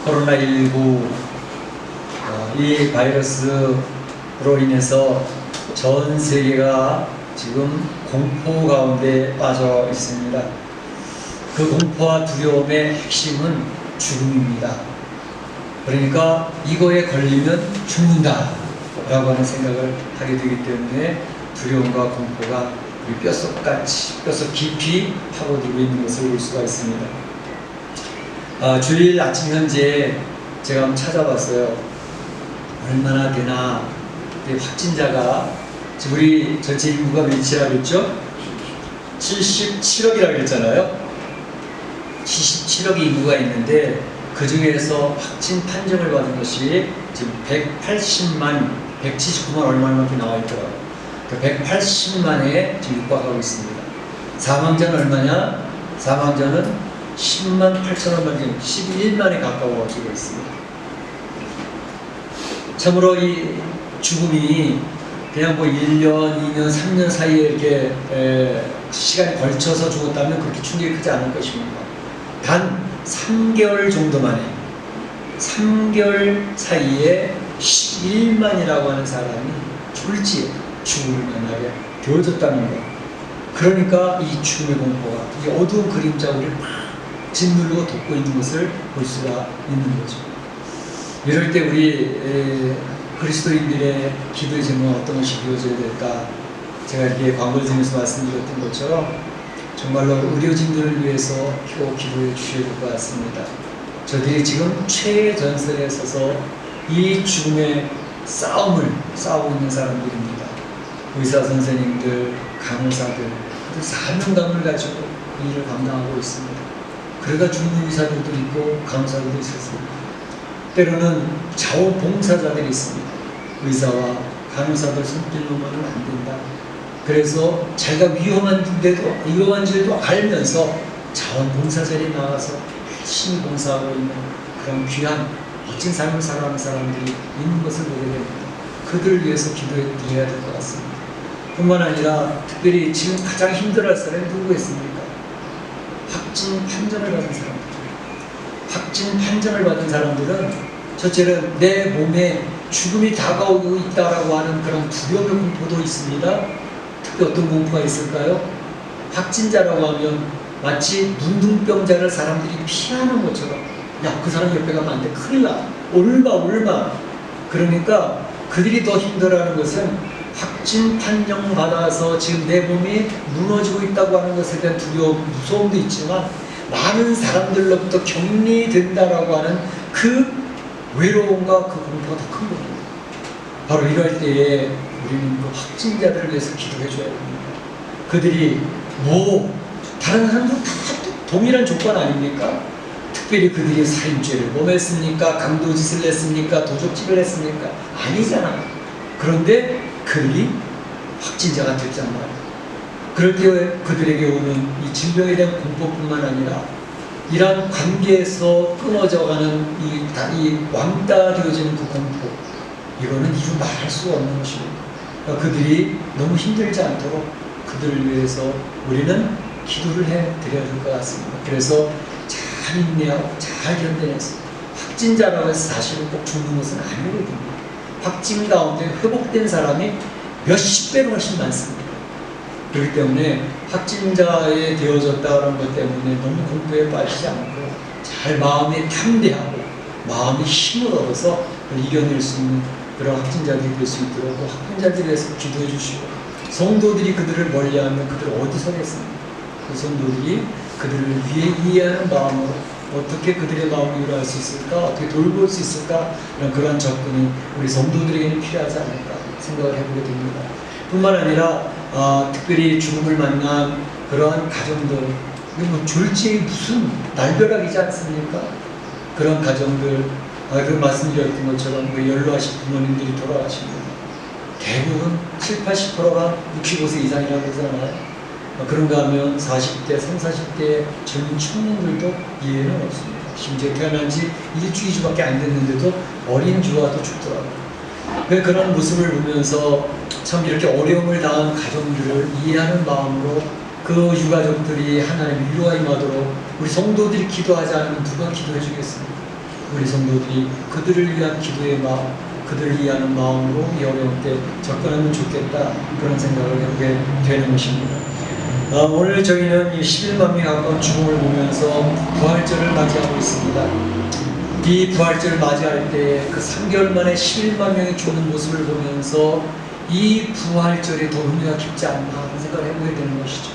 코로나19 이 바이러스로 인해서 전 세계가 지금 공포 가운데 빠져 있습니다. 그 공포와 두려움의 핵심은 죽음입니다. 그러니까 이거에 걸리면 죽는다 라고 하는 생각을 하게 되기 때문에 두려움과 공포가 우리 뼛속 깊이 파고들고 있는 것을 볼 수가 있습니다. 주일 아침 현재 제가 한번 찾아봤어요. 얼마나 되나. 확진자가 지금 우리 전체 인구가 몇이라고 그랬죠? 77억이라고 그랬잖아요. 77억의 인구가 있는데 그 중에서 확진 판정을 받은 것이 지금 179만 얼마밖에 나와 있더라고요. 그 180만에 지금 육박하고 있습니다. 사망자는 얼마냐? 사망자는 10만 8천 얼마, 11만에 가까워지고 있습니다. 참으로 이 죽음이 그냥 뭐 1년, 2년, 3년 사이에 이렇게 시간이 걸쳐서 죽었다면 그렇게 충격이 크지 않을 것입니다. 단 3개월 정도 만에 3개월 사이에 11만이라고 하는 사람이 졸지에 죽음을 만나게 되어졌다는 것. 그러니까 이 죽음의 공포가 이 어두운 그림자 우리를 막 짓누르고 덮고 있는 것을 볼 수가 있는 거죠. 이럴 때 우리 그리스도인들의 기도의 제목은 어떤 것이 이루어져야 될까? 제가 이렇게 광고를 드리면서 말씀드렸던 것처럼 정말로 의료진들을 위해서 꼭 기도해 주셔야 될 것 같습니다. 저들이 지금 최전선에 서서 이 죽음의 싸움을 싸우고 있는 사람들입니다. 의사 선생님들, 간호사들, 사명감을 가지고 이 일을 감당하고 있습니다. 그러다 죽는 의사들도 있고 간호사들도 있었습니다. 때로는 자원봉사자들이 있습니다. 의사와 간호사들 손길 놓으면 안 된다. 그래서 자기가 위험한 줄도 알면서 자원봉사자들이 나와서 열심히 봉사하고 있는 그런 귀한 멋진 삶을 살아가는 사람들이 있는 것을 보게 됩니다. 그들을 위해서 기도해 드려야 될 것 같습니다. 뿐만 아니라 특별히 지금 가장 힘들어할 사람이 누구겠습니까? 확진 판정을 받은 사람들. 확진 판정을 받은 사람들은 첫째는 내 몸에 죽음이 다가오고 있다라고 하는 그런 두려움의 공포도 있습니다. 특히 어떤 공포가 있을까요? 확진자라고 하면 마치 문둥병자를 사람들이 피하는 것처럼, 야, 그 사람 옆에 가면 안 돼, 큰일 나, 올마. 그러니까 그들이 더 힘들어하는 것은 확진 판정 받아서 지금 내 몸이 무너지고 있다고 하는 것에 대한 두려움, 무서움도 있지만 많은 사람들로부터 격리된다라고 하는 그 외로움과 그 공포가 더 큰 겁니다. 바로 이럴 때에 우리는 그 확진자들을 위해서 기도해 줘야 됩니다. 그들이 다른 사람들은 다 동일한 조건 아닙니까? 특별히 그들이 살인죄를 범했습니까? 강도짓을 했습니까? 도적질을 했습니까? 아니잖아요. 그런데 그들이 확진자가 됐단 말이에요. 그럴 때 그들에게 오는 이 질병에 대한 공포뿐만 아니라 이러한 관계에서 끊어져가는 이 왕따 되어지는 그 공포, 이거는 이루 말할 수 없는 것입니다. 그러니까 그들이 너무 힘들지 않도록 그들을 위해서 우리는 기도를 해드려야 될 것 같습니다. 그래서 잘 인내하고 잘 견뎌내서 확진자라고 해서 사실은 꼭 죽는 것은 아니거든요. 확진 가운데 회복된 사람이 몇십 배로 훨씬 많습니다. 그렇기 때문에 확진자에 되어졌다는 것 때문에 너무 공포에 빠지지 않고 잘 마음에 탐대하고 마음의 힘을 얻어서 이겨낼 수 있는 그런 확진자들이 될 수 있도록 확진자들에 대해서 기도해 주시고, 성도들이 그들을 멀리하면 그들을 어디 서겠습니까? 그 성도들이 그들을 이해하는 마음으로 어떻게 그들의 마음을 위로할 수 있을까, 어떻게 돌볼 수 있을까, 그런 접근이 우리 성도들에게는 필요하지 않을까 생각을 해보게 됩니다. 뿐만 아니라 특별히 죽음을 만난 그러한 가정들, 졸지에 무슨 날벼락이지 않습니까? 그런 가정들, 그 말씀드렸던 것처럼 연로하신 부모님들이 돌아가십니다. 대부분 70~80%가 65세 이상이라고 그러잖아요. 그런가 하면 40대, 30~40대 젊은 청년들도 이해는 없습니다. 심지어 태어난 지 1주, 2주밖에 안 됐는데도 어린 주와도 죽더라고요. 그런 모습을 보면서 참 이렇게 어려움을 당한 가정들을 이해하는 마음으로 그 유가족들이 하나님의 위로가 임하도록 우리 성도들이 기도하지 않으면 누가 기도해 주겠습니까? 우리 성도들이 그들을 위한 기도의 마음, 그들을 위하는 마음으로 이 어려운 때 접근하면 좋겠다, 그런 생각을 해보게 되는 것입니다. 오늘 저희는 이 11만 명에 가까운 죽음을 보면서 부활절을 맞이하고 있습니다. 이 부활절을 맞이할 때 그 3개월 만에 11만 명이 죽는 모습을 보면서 이 부활절이 더 의미가 깊지 않나 하는 생각을 해보게 되는 것이죠.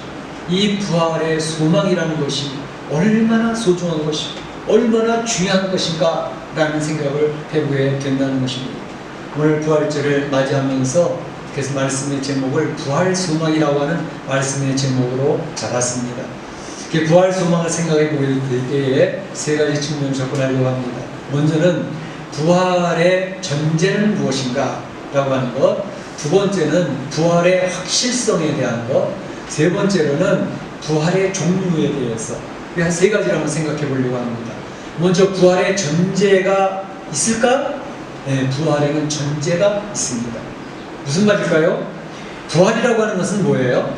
이 부활의 소망이라는 것이 얼마나 소중한 것이고 얼마나 중요한 것인가 라는 생각을 해보게 된다는 것입니다. 오늘 부활절을 맞이하면서 그래서 말씀의 제목을 부활소망이라고 하는 말씀의 제목으로 잡았습니다. 부활 소망을 생각해 보일 때에 세 가지 측면을 접근하려고 합니다. 먼저는 부활의 전제는 무엇인가 라고 하는 것, 두 번째는 부활의 확실성에 대한 것, 세 번째로는 부활의 종류에 대해서 한 세 가지를 한번 생각해 보려고 합니다. 먼저 부활의 전제가 있을까? 네, 부활에는 전제가 있습니다. 무슨 말일까요? 부활이라고 하는 것은 뭐예요?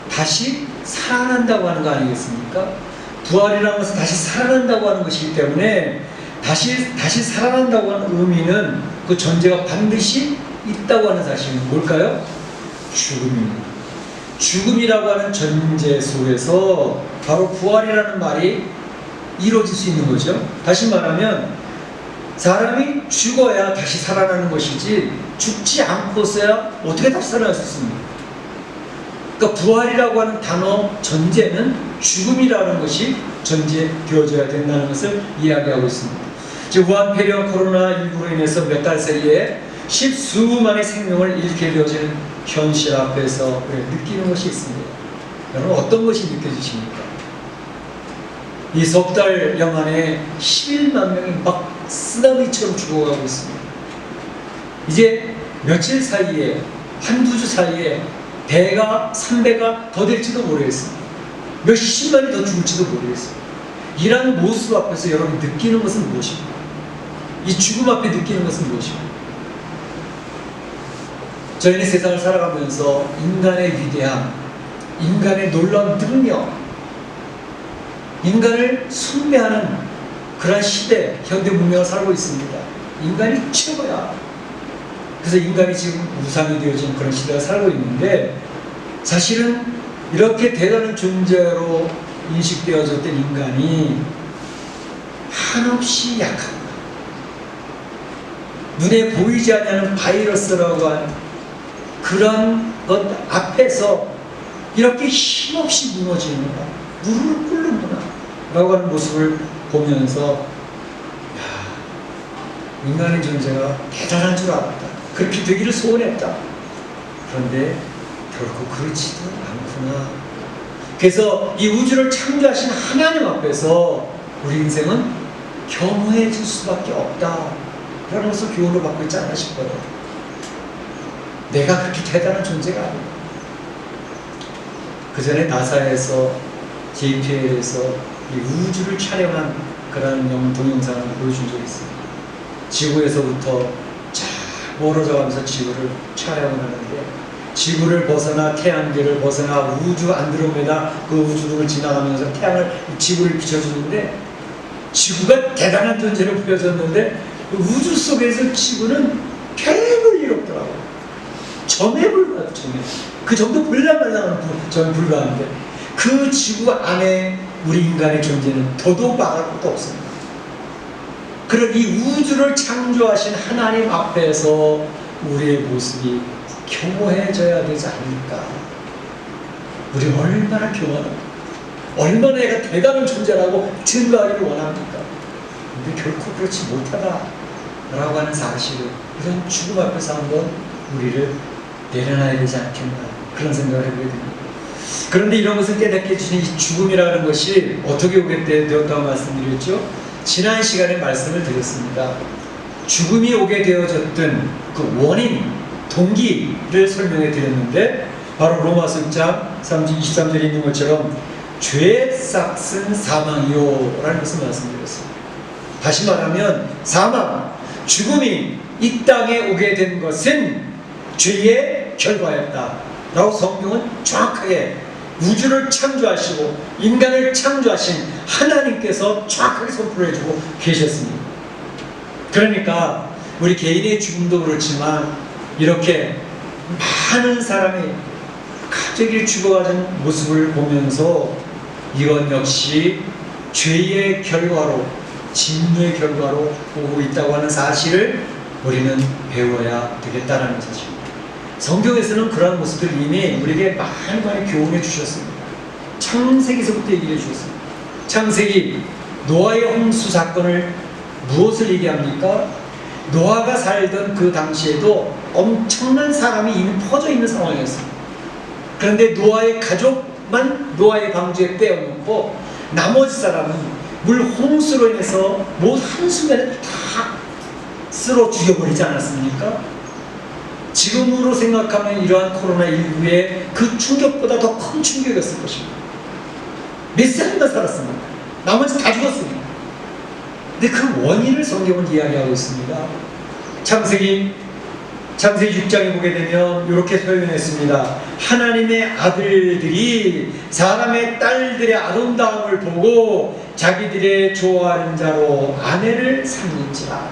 다시 살아난다고 하는 거 아니겠습니까? 부활이라는 것은 다시 살아난다고 하는 것이기 때문에 다시 살아난다고 하는 의미는 그 전제가 반드시 있다고 하는 사실은 뭘까요? 죽음입니다. 죽음이라고 하는 전제 속에서 바로 부활이라는 말이 이루어질 수 있는 거죠. 다시 말하면 사람이 죽어야 다시 살아나는 것이지 죽지 않고서야 어떻게 다시 살아날 수 있습니까? 그러니까 부활이라고 하는 단어 전제는 죽음이라는 것이 전제되어져야 된다는 것을 이야기하고 있습니다. 지금 우한 폐렴 코로나19로 인해서 몇 달 사이에 십수만의 생명을 잃게 되어지는 현실 앞에서 느끼는 것이 있습니다. 여러분 어떤 것이 느껴지십니까? 이 석 달여 만에 11만 명이 막 쓰나미처럼 죽어가고 있습니다. 이제 며칠 사이에 한두 주 사이에 배가 3배가 더 될지도 모르겠습니다. 몇십만이 더 죽을지도 모르겠습니다. 이러한 모습 앞에서 여러분이 느끼는 것은 무엇입니까? 이 죽음 앞에 느끼는 것은 무엇입니까? 저희는 세상을 살아가면서 인간의 위대함, 인간의 놀라운 능력, 인간을 숭배하는 그러한 시대, 현대 문명을 살고 있습니다. 인간이 최고야. 그래서 인간이 지금 우상이 되어진 그런 시대를 살고 있는데, 사실은 이렇게 대단한 존재로 인식되어졌던 인간이 한없이 약합니다. 눈에 보이지 않는 바이러스라고 하는 그런 것 앞에서 이렇게 힘없이 무너지는구나, 무릎을 꿇는구나 라고 하는 모습을 보면서 인간의 존재가 대단한 줄 알았다, 그렇게 되기를 소원했다. 그런데 결코 그렇지도 않구나. 그래서 이 우주를 창조하신 하나님 앞에서 우리 인생은 겸허해질 수밖에 없다 라는 것을 교훈을 받고 있지 않나 싶어요. 내가 그렇게 대단한 존재가 아니다. 그 전에 나사에서 JPL에서 이 우주를 촬영한 그런 동영상을 보여준 적이 있습니다. 지구에서부터 쫙 멀어져 가면서 지구를 촬영을 하는데, 지구를 벗어나 태양계를 벗어나 우주 안드로메다 그 우주등을 지나가면서 지구를 비춰주는데, 지구가 대단한 존재로 보여졌는데 우주 속에서 지구는 별볼 일 없더라고요. 점에 불과해요. 점에. 그 정도 볼랑말랑한 점에 불과한데 그 지구 안에 우리 인간의 존재는 더더욱 말할 것도 없습니다. 그런 이 우주를 창조하신 하나님 앞에서 우리의 모습이 겸허해져야 되지 않을까. 우리 얼마나 겸허합니까? 얼마나 내가 대단한 존재라고 증거하기를 원합니까? 근데 결코 그렇지 못하다라고 하는 사실을, 이런 죽음 앞에서 한번 우리를 내려놔야 되지 않겠나, 그런 생각을 해보게 됩니다. 그런데 이런 것을 깨닫게 해주신 이 죽음이라는 것이 어떻게 오게 되었다고 말씀드렸죠? 지난 시간에 말씀을 드렸습니다. 죽음이 오게 되어졌던 그 원인, 동기를 설명해 드렸는데, 바로 로마서 6장 23절에 있는 것처럼 죄의 싹은 사망이요 라는 것을 말씀드렸습니다. 다시 말하면 사망, 죽음이 이 땅에 오게 된 것은 죄의 결과였다 라고 성경은 정확하게, 우주를 창조하시고 인간을 창조하신 하나님께서 정확하게 선포를 해주고 계셨습니다. 그러니까 우리 개인의 죽음도 그렇지만 이렇게 많은 사람이 갑자기 죽어가는 모습을 보면서 이건 역시 죄의 결과로, 진노의 결과로 오고 있다고 하는 사실을 우리는 배워야 되겠다는 사실입니다. 성경에서는 그러한 모습들을 이미 우리에게 많이 교훈해 주셨습니다. 창세기서부터 얘기해 주셨습니다. 창세기 노아의 홍수 사건을 무엇을 얘기합니까? 노아가 살던 그 당시에도 엄청난 사람이 이미 퍼져 있는 상황이었습니다. 그런데 노아의 가족만 노아의 방주에 빼어놓고 나머지 사람은 물 홍수로 인해서 모두 한순간에 다 쓸어 죽여버리지 않았습니까? 지금으로 생각하면 이러한 코로나19의 그 충격보다 더 큰 충격이었을 것입니다. 몇 사람만 살았습니다. 나머지 다 죽었습니다. 근데 그 원인을 성경은 이야기하고 있습니다. 창세기 6장에 보게 되면 이렇게 표현했습니다. 하나님의 아들들이 사람의 딸들의 아름다움을 보고 자기들의 좋아하는 자로 아내를 삼는지라.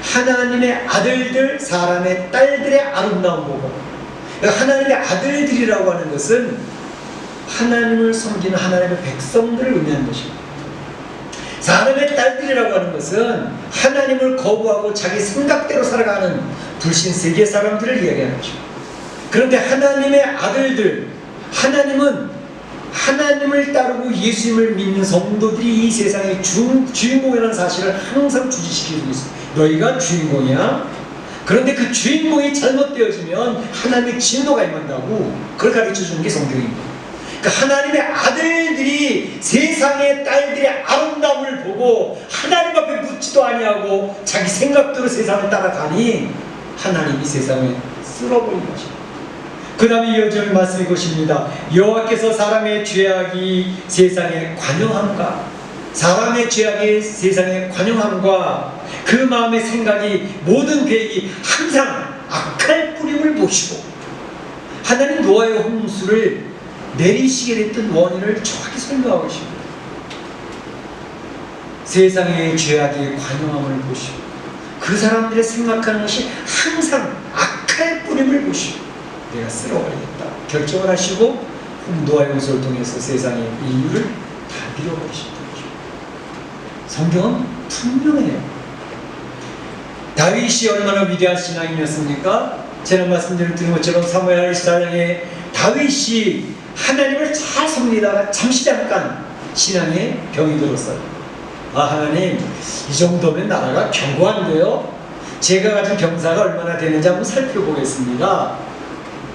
하나님의 아들들, 사람의 딸들의 아름다움 보고, 하나님의 아들들이라고 하는 것은 하나님을 섬기는 하나님의 백성들을 의미하는 것입니다. 사람의 딸들이라고 하는 것은 하나님을 거부하고 자기 생각대로 살아가는 불신 세계 사람들을 이야기하는 것입니다. 그런데 하나님의 아들들, 하나님은 하나님을 따르고 예수님을 믿는 성도들이 이 세상의 주인공이라는 사실을 항상 주지시키고 있습니다. 너희가 주인공이야. 그런데 그 주인공이 잘못되어지면 하나님의 진노가 임한다고 그걸 가르쳐주는 게 성경입니다. 그러니까 하나님의 아들들이 세상의 딸들의 아름다움을 보고 하나님 앞에 묻지도 아니하고 자기 생각대로 세상을 따라가니 하나님이 세상을 쓸어버린 것입니다. 그 다음에 이어지는 말씀이 이것입니다. 여호와께서 사람의 죄악이 세상에 관영함과 사람의 죄악이 세상에 관영함과 그 마음의 생각이 모든 계획이 항상 악할 뿌림을 보시고 하나님 노아의 홍수를 내리시게 됐던 원인을 정확히 설명하고 계십니다. 세상의 죄악이 관영함을 보시고 그 사람들의 생각하는 것이 항상 악할 뿌림을 보시고 내가 쓸어버리겠다 결정을 하시고 노아의 홍수를 통해서 세상의 인류를 다 밀어버리셨다는 것입니다. 성경은 분명해요. 다윗이 얼마나 위대한 신앙이었습니까? 제가 말씀드린 것처럼 사무엘 24장에 다윗이 하나님을 잘 섬기다가 잠깐 신앙에 병이 들었어요. 하나님, 이 정도면 나라가 견고한데요? 제가 가진 병사가 얼마나 되는지 한번 살펴보겠습니다.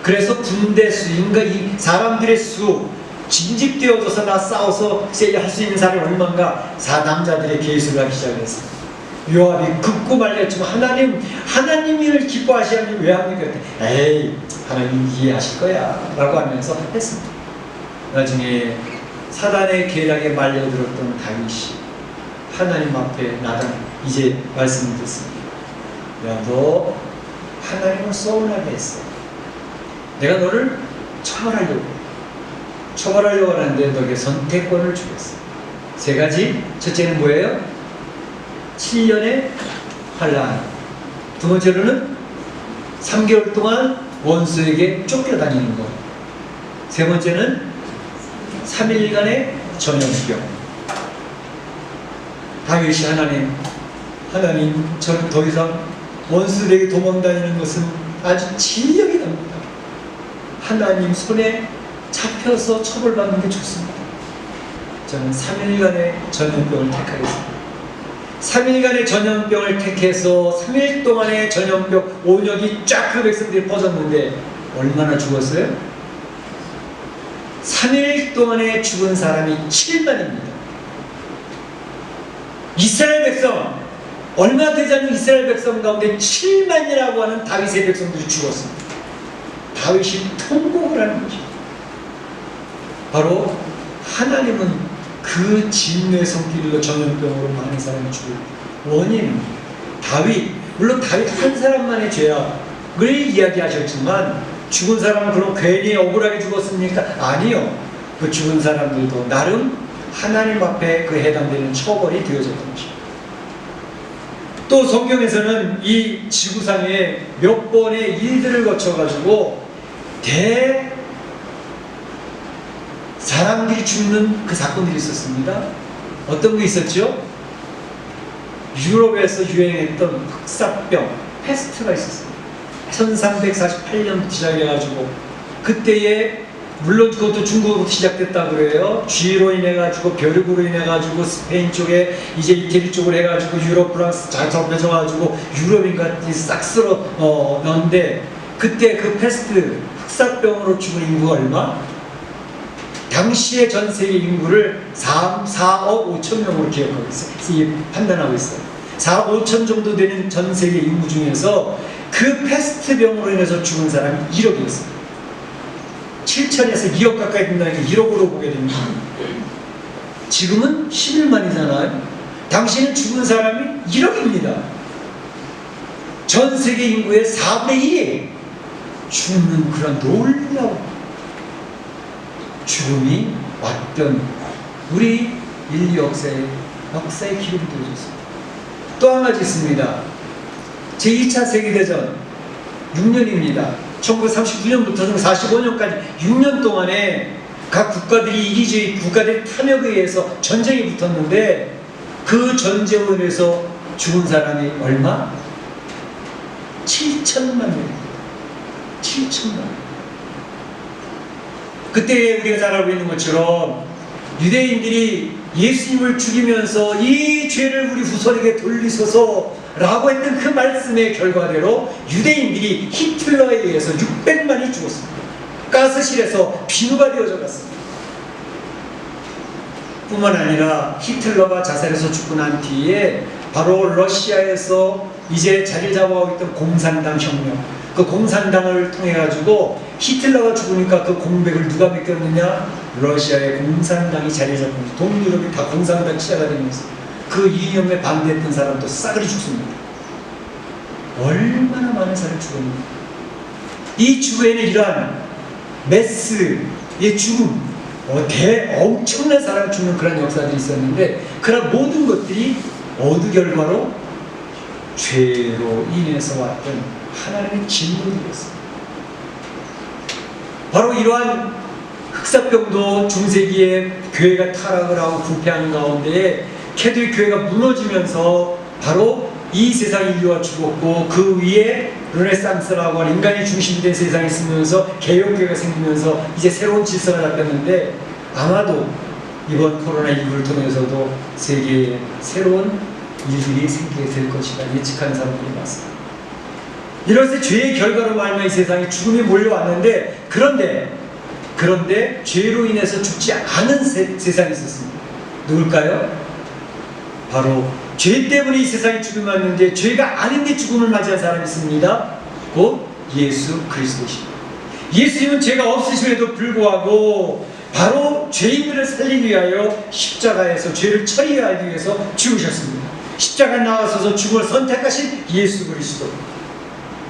그래서 군대 수인가 이 사람들의 수 징집되어져서 나 싸워서 할 수 있는 사람이 얼마인가 남자들의 계수를 하기 시작했어요. 요압이 긋고 말렸지만 하나님을 기뻐하시는 왜 합니까? 에이, 하나님 이해하실 거야 라고 하면서 했습니다. 나중에 사단의 계략에 말려들었던 다윗이 하나님 앞에 나단 이제 말씀을 듣습니다. 야, 너 하나님을 서운하게 했어. 내가 너를 처벌하려고 하는데 너에게 선택권을 주겠어. 세 가지. 첫째는 뭐예요? 7년의 환난. 두 번째로는 3개월 동안 원수에게 쫓겨다니는 것. 세 번째는 3일간의 전염병. 다윗이 하나님 저는 더 이상 원수들에게 도망다니는 것은 아주 진력이 납니다. 하나님 손에 잡혀서 처벌받는 게 좋습니다. 저는 3일간의 전염병을 택하겠습니다. 3일간의 전염병을 택해서 3일 동안의 전염병 온역이 쫙 그 백성들이 퍼졌는데 얼마나 죽었어요? 3일 동안에 죽은 사람이 7만입니다. 이스라엘 백성, 얼마 되지 않는 이스라엘 백성 가운데 7만이라고 하는 다윗의 백성들이 죽었습니다. 다윗이 통곡을 하는 것입니다. 바로 하나님은 그 진노의 손길로 전염병으로 많은 사람이 죽을 원인은 물론 다윗 한 사람만의 죄악을 이야기하셨지만 죽은 사람은 그럼 괜히 억울하게 죽었습니까? 아니요. 그 죽은 사람들도 나름 하나님 앞에 그 해당되는 처벌이 되어졌던 것입니다. 또 성경에서는 이 지구상에 몇 번의 일들을 거쳐가지고 사람들이 죽는 그 사건들이 있었습니다. 어떤 게 있었죠? 유럽에서 유행했던 흑사병, 패스트가 있었습니다. 1348년부터 시작해가지고 그때에 물론 그것도 중국으로부터 시작됐다고 그래요. 쥐로 인해가지고 벼룩으로 인해가지고 스페인 쪽에 이제 이태리 쪽으로 해가지고 유럽 프랑스 잘 접해져가지고 유럽인까지 싹 쓸어 넣는데 그때 그 패스트 흑사병으로 죽은 인구가 얼마? 당시의 전 세계 인구를 4억 5천 명으로 기억하고 있어요. 판단하고 있어요. 4억 5천 정도 되는 전 세계 인구 중에서 그 패스트 병으로 인해서 죽은 사람이 1억이었어요. 7천에서 2억 가까이 된다니까 1억으로 보게 됩니다. 지금은 11만이잖아요. 당시에는 죽은 사람이 1억입니다. 전 세계 인구의 4분의 1이 죽는 그런 놀라운 죽음이 왔던 우리 인류 역사의 기록이 되어졌습니다. 또 한 가지 있습니다. 제2차 세계대전 6년입니다. 1939년부터 45년까지 6년 동안에 각 국가들이 이기주의 국가들의 탐욕에 의해서 전쟁이 붙었는데 그 전쟁으로 인해서 죽은 사람이 얼마? 7천만 명입니다. 7천만 명. 그때 우리가 잘 알고 있는 것처럼 유대인들이 예수님을 죽이면서 이 죄를 우리 후손에게 돌리소서 라고 했던 그 말씀의 결과대로 유대인들이 히틀러에 의해서 600만이 죽었습니다. 가스실에서 비누가 되어져 갔습니다. 뿐만 아니라 히틀러가 자살해서 죽고 난 뒤에 바로 러시아에서 이제 자리 잡아오고 있던 공산당 혁명, 그 공산당을 통해 가지고 히틀러가 죽으니까 그 공백을 누가 메꼈느냐? 러시아의 공산당이 자리 잡고 동유럽이 다 공산당 치자가 되면서 그 이념에 반대했던 사람도 싸그리 죽습니다. 얼마나 많은 사람이 죽었는가. 이 주에는 이러한 메스의 죽음, 엄청난 사람이 죽는 그런 역사들이 있었는데 그런 모든 것들이 어느 결과로? 죄로 인해서 왔던 하나님의 진노들이었습니다. 바로 이러한 흑사병도 중세기에 교회가 타락을 하고 부패하는 가운데 캐톨릭 교회가 무너지면서 바로 이 세상 인류가 죽었고 그 위에 르네상스라고 하는 인간이 중심이 된 세상이 있으면서 개혁교회가 생기면서 이제 새로운 질서가 잡혔는데 아마도 이번 코로나19를 통해서도 세계에 새로운 일들이 생기게 될 것이다 예측하는 사람들이 많습니다. 이렇게 죄의 결과로 말미암아 이 세상에 죽음이 몰려왔는데 그런데 죄로 인해서 죽지 않은 세상이 있었습니다. 누굴까요? 바로 죄 때문에 이 세상에 죽음이 왔는데 죄가 아닌데 죽음을 맞이한 사람이 있습니다. 곧 예수 그리스도십니다. 예수님은 죄가 없으심에도 불구하고 바로 죄인들을 살리기 위하여 십자가에서 죄를 처리하기 위해서 죽으셨습니다. 십자가에 나와서서 죽음을 선택하신 예수 그리스도.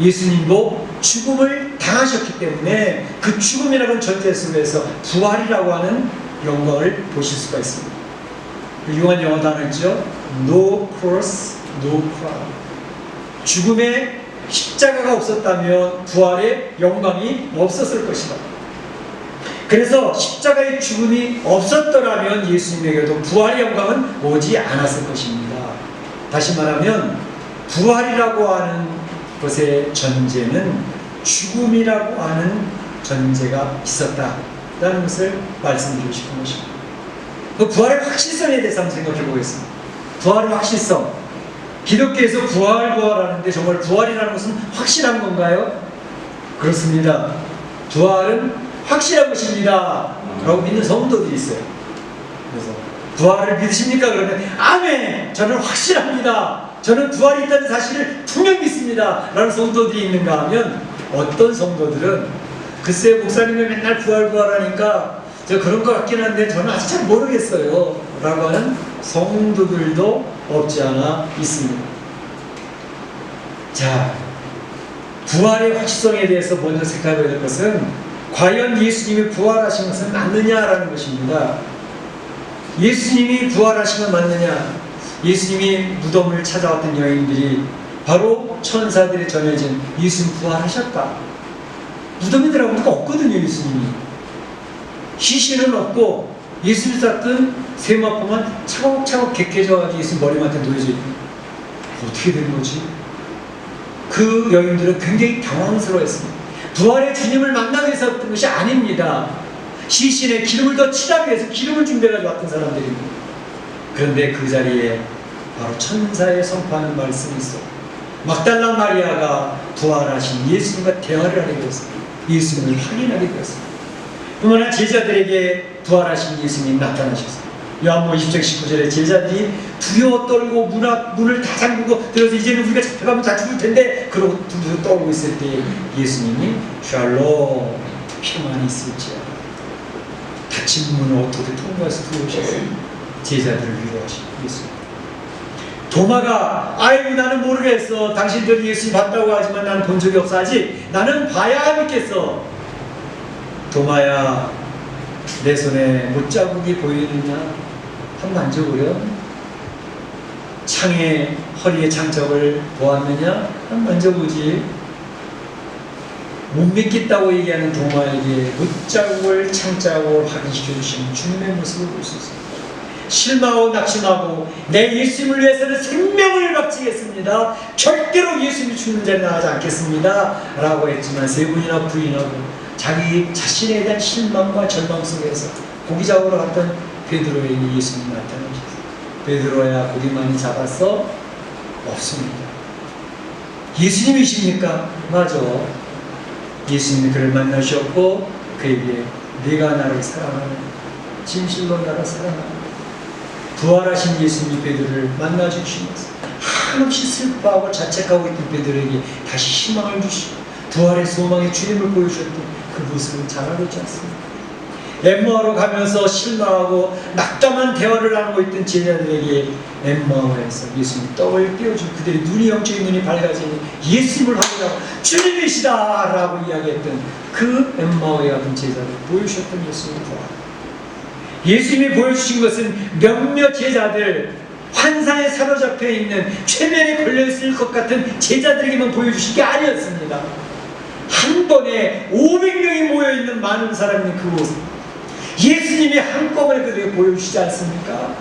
예수님도 죽음을 당하셨기 때문에 그 죽음이라는 전제 속에서 부활이라고 하는 영광을 보실 수가 있습니다. 유명한 영어 단어 있죠? No cross, no crown. 죽음에 십자가가 없었다면 부활의 영광이 없었을 것이다. 그래서 십자가의 죽음이 없었더라면 예수님에게도 부활의 영광은 오지 않았을 것입니다. 다시 말하면 부활이라고 하는 것의 전제는 죽음이라고 하는 전제가 있었다라는 것을 말씀드리고 싶은 것입니다. 그 부활의 확실성에 대해서 한번 생각해 보겠습니다. 부활의 확실성. 기독교에서 부활하는데 정말 부활이라는 것은 확실한 건가요? 그렇습니다. 부활은 확실한 것입니다 라고 믿는 성도들이 있어요. 그래서 부활을 믿으십니까? 그러면 아멘! 저는 확실합니다. 저는 부활이 있다는 사실을 분명히 믿습니다 라는 성도들이 있는가 하면 어떤 성도들은 글쎄 목사님이 맨날 부활하니까 저 그런 것 같긴 한데 저는 아직 잘 모르겠어요 라고 하는 성도들도 없지 않아 있습니다. 자, 부활의 확실성에 대해서 먼저 생각해야 될 것은 과연 예수님이 부활하신 것은 맞느냐라는 것입니다. 예수님이 부활하신 건 맞느냐? 예수님이 무덤을 찾아왔던 여인들이 바로 천사들이 전해진 예수님 부활하셨다. 무덤에 들어가면 누가 없거든요. 예수님이 시신은 없고 예수님 쌌던 세마포만 차곡차곡 객해져가지고 예수님 머리맡에 놓여져 있고, 어떻게 된 거지? 그 여인들은 굉장히 당황스러워했습니다. 부활의 주님을 만나기 위해서 왔던 것이 아닙니다. 시신에 기름을 더 칠하기 위해서 기름을 준비해가지고 왔던 사람들입니다. 그런데 그 자리에 바로 천사의 선포하는 말씀이 있어. 막달라 마리아가 부활하신 예수님과 대화를 하게 되었습니다. 예수님을 확인하게 되었습니다. 뿐만 아니라 제자들에게 부활하신 예수님이 나타나셨습니다. 요한복음 20장 19절에 제자들이 두려워 떨고 문을 다 잠그고 들어서 이제는 우리가 잡혀가면 다 죽을 텐데 그러고 두려워 떨고 있을 때 예수님이 샬롬 평안이 있을지어다. 닫힌 문을 어떻게 통과해서 들어오셨어요. 제자들을 위로하신 예수님. 도마가 아이고 나는 모르겠어. 당신들이 예수님 봤다고 하지만 나는 본 적이 없어. 아직 나는 봐야 믿겠어. 도마야 내 손에 못자국이 보이느냐? 한번 만져보려? 창에 허리에 장적을 보았느냐? 한번 만져보지. 못 믿겠다고 얘기하는 도마에게 못자국을 창자국을 확인시켜주시는 주님의 모습을 볼 수 있습니다. 실망하고 낙심하고 내 예수님을 위해서는 생명을 바치겠습니다. 절대로 예수님이 죽는 자리에 나가지 않겠습니다. 라고 했지만 세 번이나 부인하고 자기 자신에 대한 실망과 절망 속에서 고기 잡으러 갔던 베드로에게 예수님이 나타나셨어요. 베드로야 고기 많이 잡았어? 없습니다. 예수님이십니까? 맞아. 예수님이 그를 만나셨고 그에게 네가 나를 사랑하는 진실로 나를 사랑하는 부활하신 예수님이 베드로를 만나주시면서 한없이 슬퍼하고 자책하고 있던 베드로에게 다시 희망을 주시고 부활의 소망의 주님을 보여주셨던 그 모습을 잘 알지 않습니까? 엠마오로 가면서 실망하고 낙담한 대화를 나누고 있던 제자들에게 엠마오에서 예수님 떡을 떼어주고 그들의 눈이 영적인 눈이 밝아지니 예수님을 확인하고 주님이시다 라고 이야기했던 그 엠마오에 가던 제자들 보여주셨던 예수님의 부활. 예수님이 보여주신 것은 몇몇 제자들 환상에 사로잡혀 있는 최면에 걸려있을 것 같은 제자들에게만 보여주신 게 아니었습니다. 한 번에 500명이 모여있는 많은 사람이 그곳 예수님이 한꺼번에 그들에게 보여주시지 않습니까?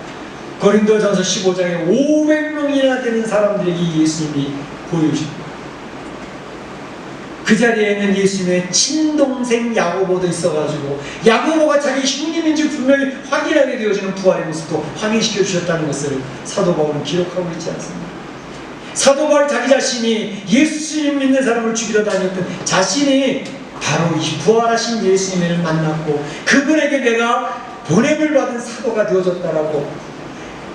고린도전서 15장에 500명이나 되는 사람들에게 예수님이 보여주십니다. 그 자리에는 예수님의 친동생 야고보도 있어가지고 야고보가 자기 형님인지 분명히 확인하게 되어지는 부활의 모습도 확인시켜 주셨다는 것을 사도 바울은 기록하고 있지 않습니까? 사도 바울 자기 자신이 예수님 믿는 사람을 죽이러 다녔던 자신이 바로 이 부활하신 예수님을 만났고 그분에게 내가 보냄을 받은 사도가 되어졌다라고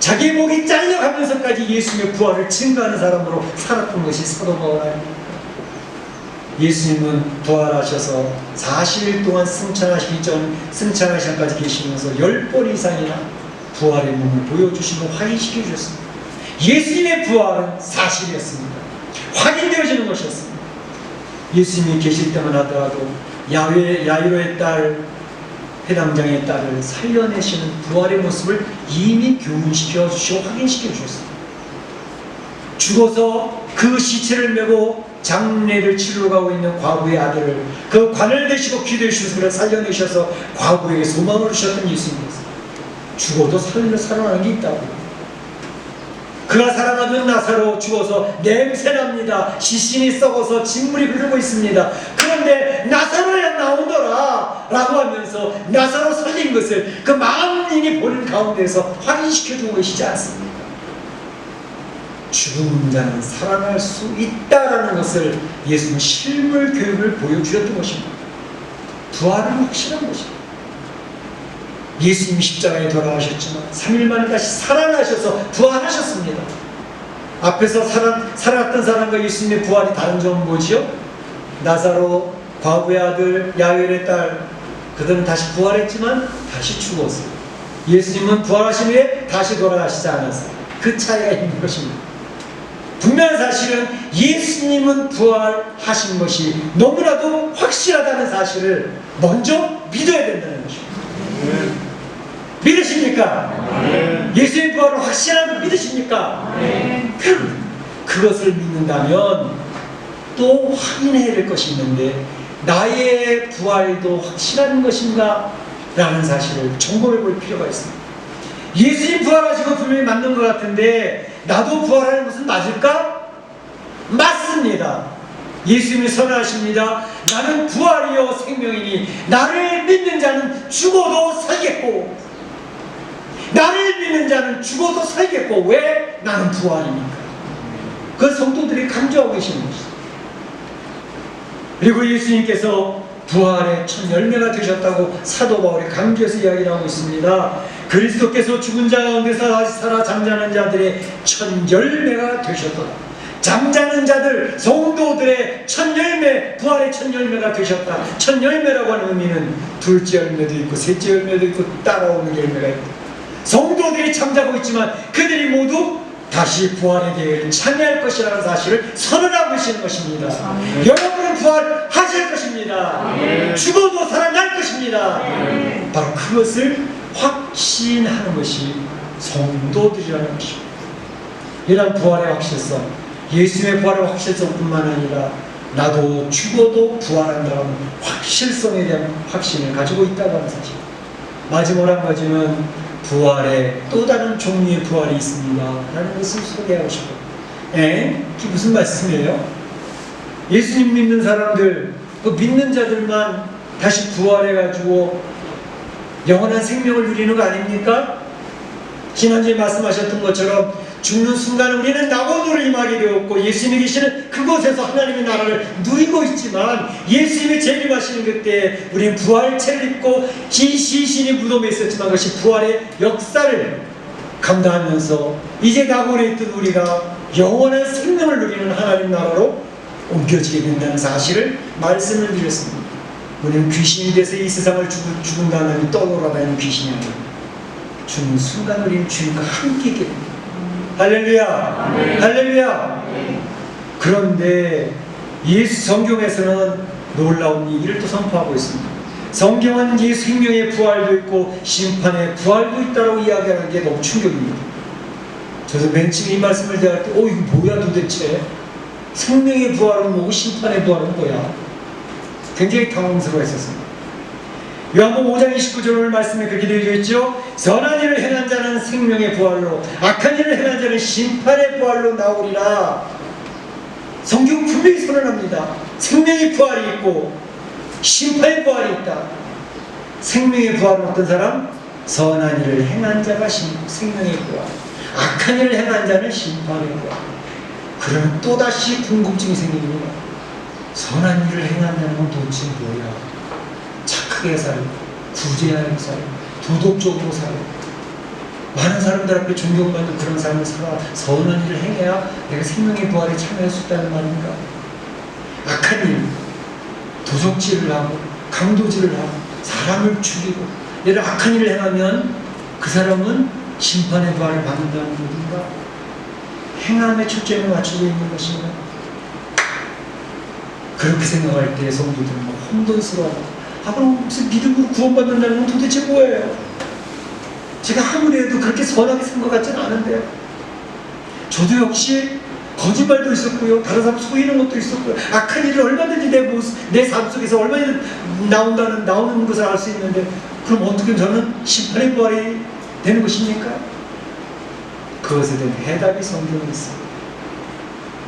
자기의 목이 잘려가면서까지 예수님의 부활을 증거하는 사람으로 살았던 것이 사도 바울 아닙니까? 예수님은 부활하셔서 40일 동안 승천하시기 전 승천하시기까지 계시면서 10번 이상이나 부활의 몸을 보여주시고 확인시켜 주셨습니다. 예수님의 부활은 사실이었습니다. 확인되어지는 것이었습니다. 예수님이 계실 때만 하더라도 야이로의 딸 회당장의 딸을 살려내시는 부활의 모습을 이미 교훈시켜 주시고 확인시켜 주셨습니다. 죽어서 그 시체를 메고 장례를 치르러 가고 있는 과부의 아들을 그 관을 대시고 기도해 주셔서 그를 살려내셔서 과부에게 소망을 주셨던 예수님이었습니다. 죽어도 살아나는 게 있다고. 그가 살아나던 나사로 죽어서 냄새납니다. 시신이 썩어서 진물이 흐르고 있습니다. 그런데 나사로야 나오더라 라고 하면서 나사로 살린 것을 그 만인이 보는 가운데서 확인시켜주고 계시지 않습니까? 죽은 자는 살아날 수 있다라는 것을 예수님 실물 교육을 보여주셨던 것입니다. 부활은 확실한 것입니다. 예수님이 십자가에 돌아가셨지만 3일 만에 다시 살아나셔서 부활하셨습니다. 앞에서 살아났던 사람과 예수님의 부활이 다른 점은 뭐지요? 나사로, 과부의 아들, 야일의 딸 그들은 다시 부활했지만 다시 죽었어요. 예수님은 부활하신 후에 다시 돌아가시지 않았어요. 그 차이가 있는 것입니다. 분명한 사실은 예수님은 부활하신 것이 너무나도 확실하다는 사실을 먼저 믿어야 된다는 것입니다. 믿으십니까? 믿으십니까? 예수의 부활을 확실하게 믿으십니까? 그것을 믿는다면 또 확인해야 될 것이 있는데, 나의 부활도 확실한 것인가? 라는 사실을 점검해 볼 필요가 있습니다. 예수님 부활하시고 분명히 맞는 것 같은데 나도 부활하는 것은 맞을까? 맞습니다. 예수님이 선언하십니다. 나는 부활이요 생명이니 나를 믿는 자는 죽어도 살겠고, 나를 믿는 자는 죽어도 살겠고. 왜? 나는 부활이니까. 그 성도들이 강조하고 계시는 것이죠. 그리고 예수님께서 부활의 첫 열매가 되셨다고 사도 바울이 강조해서 이야기를 하고 있습니다. 그리스도께서 죽은 자 가운데서 다시 살아 잠자는 자들의 첫 열매가 되셨도다. 잠자는 자들, 성도들의 첫 열매, 부활의 첫 열매가 되셨다. 첫 열매라고 하는 의미는 둘째 열매도 있고 셋째 열매도 있고 따라오는 열매가 있고, 성도들이 잠자고 있지만 그들이 모두 다시 부활의 계획을 참여할 것이라는 사실을 선언하고 계시는 것입니다. 여러분은 부활하실 것입니다. 죽어도 살아날 것입니다. 바로 그것을 확신하는 것이 성도들이라는 것입니다. 이런 부활의 확실성, 예수님의 부활의 확실성뿐만 아니라 나도 죽어도 부활한다는 확실성에 대한 확신을 가지고 있다고 하는 사실. 마지막 한 가지는 부활에 또 다른 종류의 부활이 있습니다 라는 것을 소개하고 싶어요. 그게 무슨 말씀이에요? 예수님 믿는 사람들, 그 믿는 자들만 다시 부활해가지고 영원한 생명을 누리는 거 아닙니까? 지난주에 말씀하셨던 것처럼 죽는 순간 우리는 낙원으로 임하게 되었고 예수님이 계시는 그곳에서 하나님의 나라를 누리고 있지만, 예수님이 재림하시는 그때 우리는 부활체를 입고 시신이 무덤에 있었지만 그것이 부활의 역사를 감당하면서 이제 낙원에 있던 우리가 영원한 생명을 누리는 하나님 나라로 옮겨지게 된다는 사실을 말씀을 드렸습니다. 우리는 귀신이 돼서 이 세상을 죽은 다음에 떠돌아다니는 귀신이 아니라 죽는 순간 우리는 주님과 함께 있게 됩니다. 할렐루야! 아멘. 할렐루야! 아멘. 그런데 예수 성경에서는 놀라운 얘기를 또 선포하고 있습니다. 성경은 예수 생명의 부활도 있고 심판의 부활도 있다고 이야기하는 게 너무 충격입니다. 저도 맨 처음 이 말씀을 대할 때 이거 뭐야 도대체? 생명의 부활은 뭐고 심판의 부활은 뭐야? 굉장히 당황스러워했었습니다. 요한복음 5장 29절 말씀에 그렇게 되어 있죠. 선한 일을 행한 자는 생명의 부활로, 악한 일을 행한 자는 심판의 부활로 나오리라. 성경 분명히 선언합니다. 생명의 부활이 있고 심판의 부활이 있다. 생명의 부활은 어떤 사람? 선한 일을 행한 자가 생명의 부활, 악한 일을 행한 자는 심판의 부활. 그러면 또다시 궁금증이 생깁니다. 선한 일을 행한 자는 도대체 뭐야? 착하게 살고, 구제하게 살고, 도덕적으로 살고, 많은 사람들 앞에 존경받는 그런 삶을 살아 선한 일을 행해야 내가 생명의 부활에 참여할 수 있다는 말인가? 악한 일, 도적질을 하고 강도질을 하고 사람을 죽이고 이런 악한 일을 행하면 그 사람은 심판의 부활을 받는다는 것인가? 행함에 초점을 맞추고 있는 것인가? 그렇게 생각할 때 성도들은 혼돈스러워. 그럼 무슨 믿음으로 구원받는다는 건 도대체 뭐예요? 제가 아무리 해도 그렇게 선하게 산 것 같지는 않은데요. 저도 역시 거짓말도 있었고요, 다른 사람 속이는 것도 있었고요, 악한 일을 얼마든지 내 삶 속에서 얼마든지 나오는 것을 알 수 있는데, 그럼 어떻게 저는 심판의 부활이 되는 것입니까? 그것에 대한 해답이 성경에 있습니다.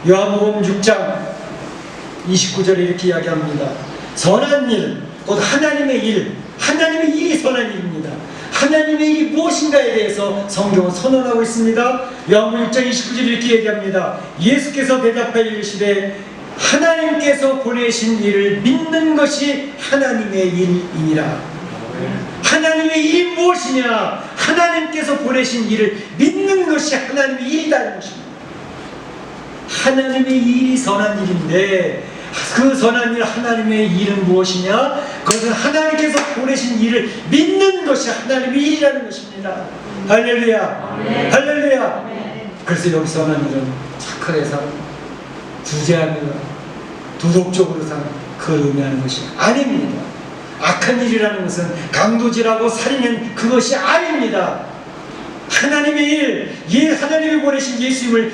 요한복음 6장 29절에 이렇게 이야기합니다. 선한 일, 곧 하나님의 일, 하나님의 일이 선한 일입니다. 하나님의 일이 무엇인가에 대해서 성경은 선언하고 있습니다. 요한복음 6장 29절 이렇게 얘기합니다. 예수께서 대답하여 이르시되 하나님께서 보내신 일을 믿는 것이 하나님의 일이니라. 하나님의 일이 무엇이냐? 하나님께서 보내신 일을 믿는 것이 하나님의 일이라는 것입니다. 하나님의 일이 선한 일인데 그 선한 일, 하나님의 일은 무엇이냐? 그것은 하나님께서 보내신 일을 믿는 것이 하나님의 일이라는 것입니다. 할렐루야! 아멘. 할렐루야! 아멘. 그래서 여기 선한 일은 착하게 사는, 구제하며 도덕적으로 사는, 그걸 의미하는 것이 아닙니다. 악한 일이라는 것은 강도질하고 살인은 그것이 아닙니다. 하나님의 일, 하나님이 보내신 예수님을